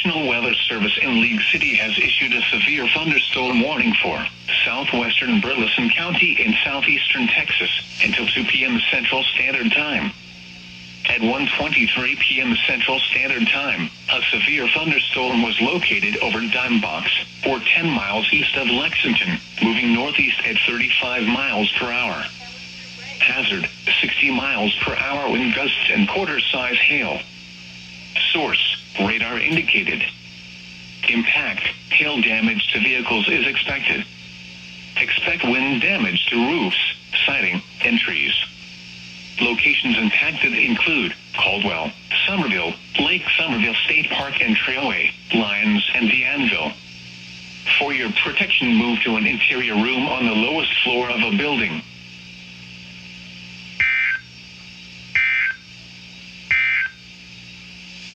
National Weather Service in League City has issued a severe thunderstorm warning for southwestern Burleson County in southeastern Texas until 2 p.m. Central Standard Time. At 1:23 p.m. Central Standard Time, a severe thunderstorm was located over Dimebox, or 10 miles east of Lexington, moving northeast at 35 miles per hour. Hazard, 60 miles per hour wind gusts and quarter-size hail. Source, radar indicated. Impact, hail damage to vehicles is expected. Expect wind damage to roofs, siding, and trees. Locations impacted include Caldwell, Somerville, Lake Somerville State Park and Trailway, Lyons, and Deanville. For your protection, move to an interior room on the lowest floor of a building.